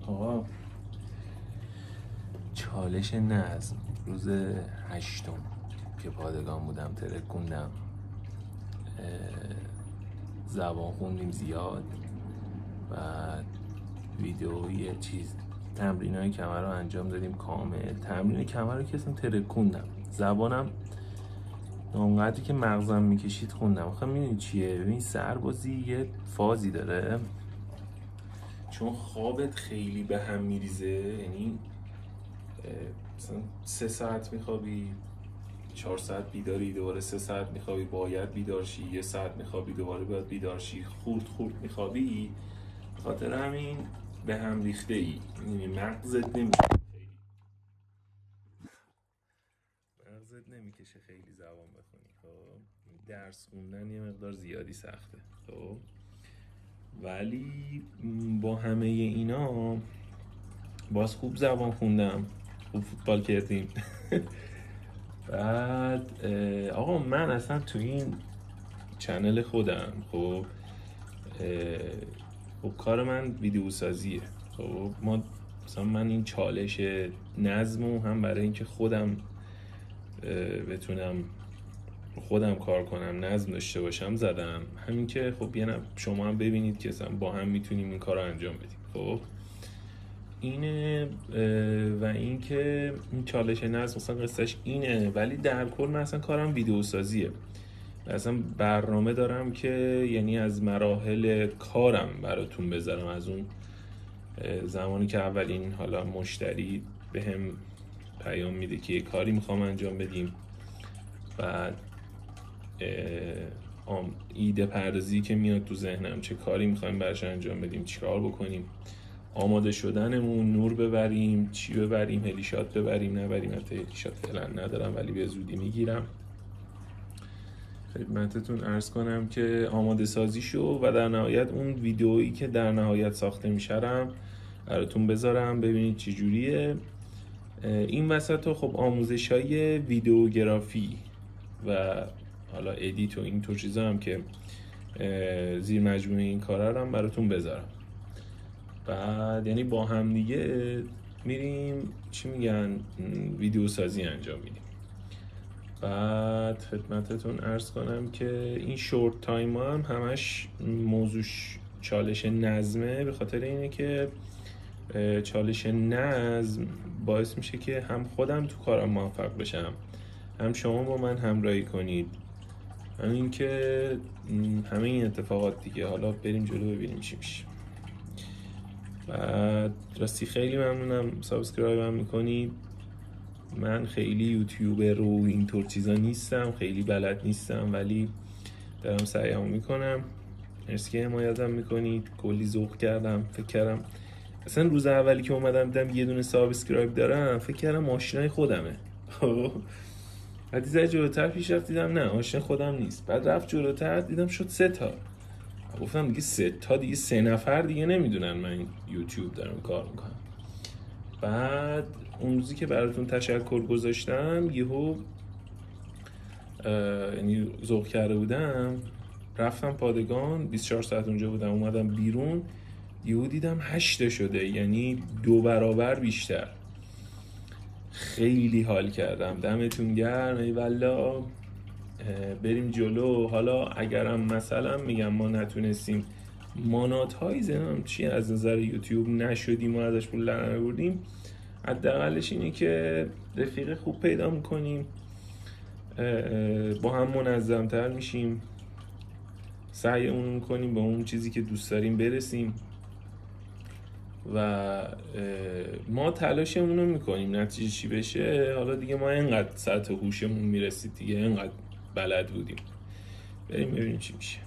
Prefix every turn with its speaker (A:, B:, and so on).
A: آقا چالش نظم روز 8 که پادگان بودم ترکوندم، زبان خوندیم زیاد و ویدئوی تمرین های کمر رو انجام دادیم کامل. تمرین کمر رو که اصلا ترکوندم، زبانم اونقدری که مغزم میکشید خوندم. آخه میدونی چیه؟ ببین سربازی یه فازی داره، چون خوابت خیلی به هم میریزه، یعنی مثلا 3 ساعت میخوابی، 4 ساعت بیداری، دوباره 3 ساعت میخوابی باید بیدار شی، 1 ساعت میخوابی دوباره باید بیدار شی، خورد میخوابی. خاطر همین به هم ریخته ای، مغزت نمیکشه خیلی زبان بخونی. خب درس خوندن یه مقدار زیادی سخته، خب ولی با همه اینا باز خوب زبان خوندم، خوب فوتبال کردیم. بعد آقا من اصلا تو این چنل خودم خب کار من ویدیو سازیه. خب مثلا من این چالش نظمو هم برای اینکه خودم بتونم خودم کار کنم، نظم داشته باشم زدم، همین که خب یه شما هم ببینید که با هم میتونیم این کار رو انجام بدیم. خب اینه و این که این چالش نظم مثلا قصهش اینه، ولی در کل من اصلا کارم ویدیو سازیه. اصلا برنامه دارم که یعنی از مراحل کارم براتون بذارم، از اون زمانی که اولین حالا مشتری به هم پیام میده که یه کاری میخوام انجام بدیم، بعد ایده پردازی که میاد تو ذهنم، چه کاری میخوایم براش انجام بدیم، چیکار بکنیم، آماده شدنمون، نور ببریم، چی ببریم، هلیشات ببریم نبریم. حتی هلیشات فعلا ندارم ولی به زودی میگیرم. خدمتتون عرض کنم که آماده سازی شو و در نهایت اون ویدئویی که در نهایت ساخته میشرم براتون بذارم ببینید چی جوریه. این وسط خب آموزش‌های ویدئوگرافی و حالا ادیت و این طور چیزا هم که زیر مجموعه این کارا رو هم براتون بذارم. بعد یعنی با هم دیگه میریم چی میگن ویدیو سازی انجام میدیم. بعد خدمتتون عرض کنم که این شورت تایم هم همش موضوعش چالش نظمه، به خاطر اینه که چالش نظم باعث میشه که هم خودم تو کارم موفق بشم، هم شما با من همراهی کنید، همین که همه این اتفاقات دیگه. حالا بریم جلو ببینیم چی میشه. بعد راستی خیلی ممنونم سابسکرایب هم میکنید. من خیلی یوتیوبر و اینطور چیزا نیستم، خیلی بلد نیستم، ولی دارم سعیمو میکنم. مرسی که حمایتم میکنید. کلی ذوق کردم، فکر کردم اصلا روز اولی که اومدم دیدم یه دونه سابسکرایب دارم، فکر کردم آشنای خودمه. بعد زیاد جلوتر پیش رفت دیدم نه، آشنا خودم نیست. بعد رفت جلوتر دیدم شد 3 تا. گفتم دیگه 3 تا دیگه 3 نفر دیگه نمیدونن من یوتیوب دارم کار میکنم. بعد اون روزی که براتون تشکر گذاشتم یهو یعنی ذوق کرده بودم، رفتم پادگان 24 ساعت اونجا بودم، اومدم بیرون یهو دیدم 8 شده، یعنی 2 برابر بیشتر. خیلی حال کردم، دمتون گرم. ای والله بریم جلو. حالا اگرم مثلا میگم ما نتونستیم مانات های زنم چی از نظر یوتیوب نشدیم و ازش پول نبردیم، حداقلش اینه که رفیق خوب پیدا میکنیم، با هم منظم‌تر میشیم، سعیمون میکنیم به اون چیزی که دوست داریم برسیم و ما تلاشمون رو میکنیم. نتیجه چی بشه حالا دیگه ما اینقدر سطح هوشمون میرسید دیگه، اینقدر بلد بودیم. بریم ببینیم چی میشه.